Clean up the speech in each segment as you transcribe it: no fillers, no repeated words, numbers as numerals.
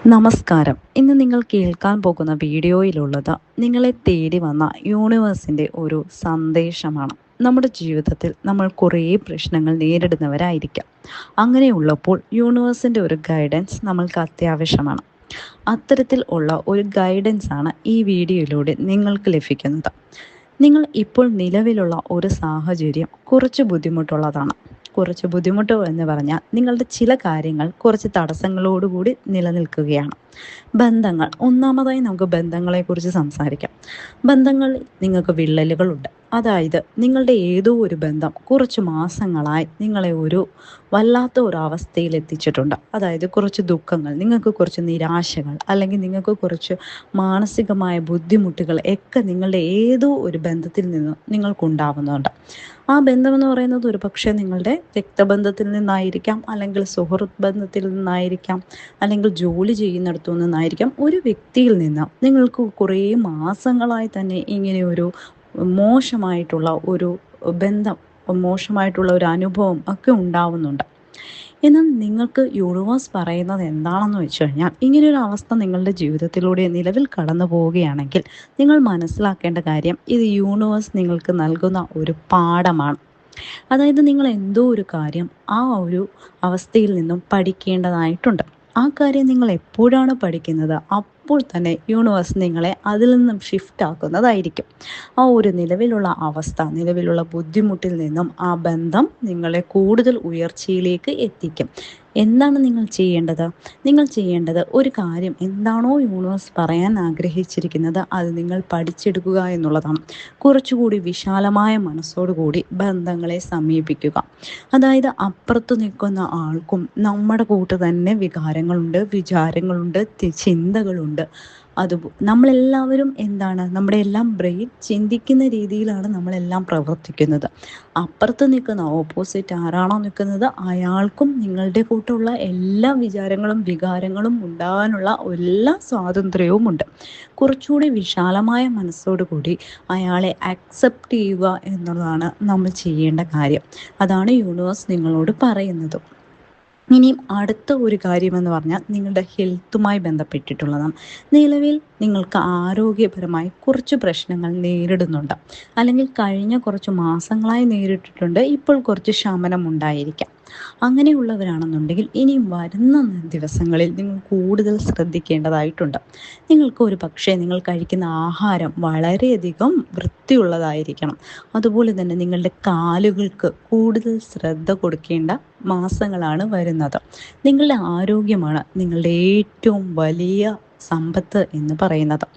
നമസ്കാരം. ഇന്ന് നിങ്ങൾ കേൾക്കാൻ പോകുന്ന വീഡിയോയിലുള്ളത് നിങ്ങളെ തേടി വന്ന യൂണിവേഴ്സിൻ്റെ ഒരു സന്ദേശമാണ്. നമ്മുടെ ജീവിതത്തിൽ നമ്മൾ കുറേ പ്രശ്നങ്ങൾ നേരിടുന്നവരായിരിക്കാം. അങ്ങനെയുള്ളപ്പോൾ യൂണിവേഴ്സിൻ്റെ ഒരു ഗൈഡൻസ് നമ്മൾക്ക് അത്യാവശ്യമാണ്. അത്തരത്തിൽ ഉള്ള ഒരു ഗൈഡൻസ് ആണ് ഈ വീഡിയോയിലൂടെ നിങ്ങൾക്ക് ലഭിക്കുന്നത്. നിങ്ങൾ ഇപ്പോൾ നിലവിലുള്ള ഒരു സാഹചര്യം കുറച്ച് ബുദ്ധിമുട്ടുള്ളതാണ്. കുറച്ച് ബുദ്ധിമുട്ട് എന്ന് പറഞ്ഞാൽ നിങ്ങളുടെ ചില കാര്യങ്ങൾ കുറച്ച് തടസ്സങ്ങളോടുകൂടി നിലനിൽക്കുകയാണ്. ബന്ധങ്ങൾ, ഒന്നാമതായി നമുക്ക് ബന്ധങ്ങളെക്കുറിച്ച് സംസാരിക്കാം. ബന്ധങ്ങളിൽ നിങ്ങൾക്ക് വിള്ളലുകളുണ്ട്. അതായത് നിങ്ങളുടെ ഏതോ ഒരു ബന്ധം കുറച്ച് മാസങ്ങളായി നിങ്ങളെ ഒരു വല്ലാത്ത ഒരു അവസ്ഥയിൽ എത്തിച്ചിട്ടുണ്ട്. അതായത് കുറച്ച് ദുഃഖങ്ങൾ, നിങ്ങൾക്ക് കുറച്ച് നിരാശകൾ, അല്ലെങ്കിൽ നിങ്ങൾക്ക് കുറച്ച് മാനസികമായ ബുദ്ധിമുട്ടുകൾ ഒക്കെ നിങ്ങളുടെ ഏതോ ഒരു ബന്ധത്തിൽ നിന്ന് നിങ്ങൾക്കുണ്ടാവുന്നുണ്ട്. ആ ബന്ധമെന്ന് പറയുന്നത് ഒരു പക്ഷേ നിങ്ങളുടെ രക്തബന്ധത്തിൽ നിന്നായിരിക്കാം, അല്ലെങ്കിൽ സുഹൃത്ത് ബന്ധത്തിൽ നിന്നായിരിക്കാം, അല്ലെങ്കിൽ ജോലി ചെയ്യുന്നിടത്തു നിന്നായിരിക്കാം. ഒരു വ്യക്തിയിൽ നിന്ന് നിങ്ങൾക്ക് കുറേ മാസങ്ങളായി തന്നെ ഇങ്ങനെ ഒരു മോശമായിട്ടുള്ള ഒരു ബന്ധം, മോശമായിട്ടുള്ള ഒരു അനുഭവം ഒക്കെ ഉണ്ടാവുന്നുണ്ട്. എന്നാൽ നിങ്ങൾക്ക് യൂണിവേഴ്സ് പറയുന്നത് എന്താണെന്ന് വെച്ച് കഴിഞ്ഞാൽ, ഇങ്ങനെയൊരു അവസ്ഥ നിങ്ങളുടെ ജീവിതത്തിലൂടെ നിലവിൽ കടന്നു പോവുകയാണെങ്കിൽ നിങ്ങൾ മനസ്സിലാക്കേണ്ട കാര്യം, ഇത് യൂണിവേഴ്സ് നിങ്ങൾക്ക് നൽകുന്ന ഒരു പാഠമാണ്. അതായത് നിങ്ങൾ എന്തോ ഒരു കാര്യം ആ ഒരു അവസ്ഥയിൽ നിന്നും പഠിക്കേണ്ടതായിട്ടുണ്ട്. ആ കാര്യം നിങ്ങൾ എപ്പോഴാണ് പഠിക്കുന്നത് അപ്പോൾ തന്നെ യൂണിവേഴ്സ് നിങ്ങളെ അതിൽ നിന്നും ഷിഫ്റ്റ് ആക്കുന്നതായിരിക്കും. ആ ഒരു നിലവിലുള്ള അവസ്ഥ, നിലവിലുള്ള ബുദ്ധിമുട്ടിൽ നിന്നും ആ ബന്ധം നിങ്ങളെ കൂടുതൽ ഉയർച്ചയിലേക്ക് എത്തിക്കും. എന്താണ് നിങ്ങൾ ചെയ്യേണ്ടത്? നിങ്ങൾ ചെയ്യേണ്ടത് ഒരു കാര്യം എന്താണോ യൂണിവേഴ്സ് പറയാൻ ആഗ്രഹിച്ചിരിക്കുന്നത് അത് നിങ്ങൾ പഠിച്ചെടുക്കുക എന്നുള്ളതാണ്. കുറച്ചുകൂടി വിശാലമായ മനസ്സോടുകൂടി ബന്ധങ്ങളെ സമീപിക്കുക. അതായത് അപ്പുറത്ത് നിൽക്കുന്ന ആൾക്കും നമ്മുടെ കൂട്ട് തന്നെ വികാരങ്ങളുണ്ട്, വിചാരങ്ങളുണ്ട്, ചിന്തകളുണ്ട്. അത് നമ്മളെല്ലാവരും എന്താണ്, നമ്മുടെ എല്ലാം ബ്രെയിൻ ചിന്തിക്കുന്ന രീതിയിലാണ് നമ്മളെല്ലാം പ്രവർത്തിക്കുന്നത്. അപ്പുറത്ത് നിൽക്കുന്ന ഓപ്പോസിറ്റ് ആരാണോ നിൽക്കുന്നത് അയാൾക്കും നിങ്ങളുടെ കൂട്ടുള്ള എല്ലാ വിചാരങ്ങളും വികാരങ്ങളും ഉണ്ടാകാനുള്ള എല്ലാ സ്വാതന്ത്ര്യവും ഉണ്ട്. കുറച്ചുകൂടി വിശാലമായ മനസ്സോടുകൂടി അയാളെ അക്സെപ്റ്റ് ചെയ്യുക എന്നുള്ളതാണ് നമ്മൾ ചെയ്യേണ്ട കാര്യം. അതാണ് യൂണിവേഴ്സ് നിങ്ങളോട് പറയുന്നത്. ഇനിയും അടുത്ത ഒരു കാര്യമെന്ന് പറഞ്ഞാൽ നിങ്ങളുടെ ഹെൽത്തുമായി ബന്ധപ്പെട്ടിട്ടുള്ളതാണ്. നിലവിൽ നിങ്ങൾക്ക് ആരോഗ്യപരമായി കുറച്ച് പ്രശ്നങ്ങൾ നേരിടുന്നുണ്ട്, അല്ലെങ്കിൽ കഴിഞ്ഞ കുറച്ച് മാസങ്ങളായി നേരിട്ടിട്ടുണ്ട്. ഇപ്പോൾ കുറച്ച് ശമനം ഉണ്ടായിരിക്കാം. അങ്ങനെയുള്ളവരാണെന്നുണ്ടെങ്കിൽ ഇനിയും വരുന്ന ദിവസങ്ങളിൽ നിങ്ങൾ കൂടുതൽ ശ്രദ്ധിക്കേണ്ടതായിട്ടുണ്ട്. നിങ്ങൾക്ക് ഒരു പക്ഷേ നിങ്ങൾ കഴിക്കുന്ന ആഹാരം വളരെയധികം വൃത്തിയുള്ളതായിരിക്കണം. അതുപോലെ തന്നെ നിങ്ങളുടെ കാലുകൾക്ക് കൂടുതൽ ശ്രദ്ധ കൊടുക്കേണ്ട മാസങ്ങളാണ് വരുന്നത്. നിങ്ങളുടെ ആരോഗ്യമാണ് നിങ്ങളുടെ ഏറ്റവും വലിയ സമ്പത്ത് എന്ന് പറയുന്നത്.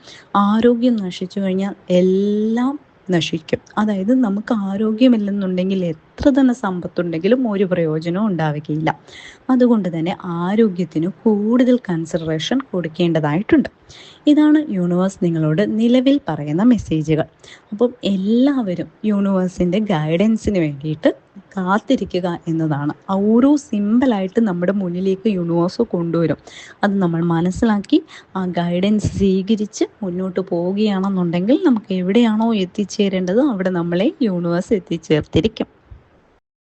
ആരോഗ്യം നശിച്ചു കഴിഞ്ഞാൽ എല്ലാം നശിക്കും. അതായത് നമുക്ക് ആരോഗ്യമില്ലെന്നുണ്ടെങ്കിൽ എത്ര തന്നെ സമ്പത്തുണ്ടെങ്കിലും ഒരു പ്രയോജനവും ഉണ്ടാവുകയില്ല. അതുകൊണ്ട് തന്നെ ആരോഗ്യത്തിന് കൂടുതൽ കൺസിഡറേഷൻ കൊടുക്കേണ്ടതായിട്ടുണ്ട്. ഇതാണ് യൂണിവേഴ്സ് നിങ്ങളോട് നിലവിൽ പറയുന്ന മെസ്സേജുകൾ. അപ്പം എല്ലാവരും യൂണിവേഴ്സിൻ്റെ ഗൈഡൻസിന് വേണ്ടിയിട്ട് കാത്തിരിക്കുക എന്നതാണ്. ഓരോ സിമ്പിളായിട്ട് നമ്മുടെ മുന്നിലേക്ക് യൂണിവേഴ്സ് കൊണ്ടുവരും. അത് നമ്മൾ മനസ്സിലാക്കി ആ ഗൈഡൻസ് സ്വീകരിച്ച് മുന്നോട്ട് പോവുകയാണെന്നുണ്ടെങ്കിൽ നമുക്ക് എവിടെയാണോ എത്തിച്ചേരേണ്ടത് അവിടെ നമ്മളെ യൂണിവേഴ്സ് എത്തിച്ചേർത്തിരിക്കും.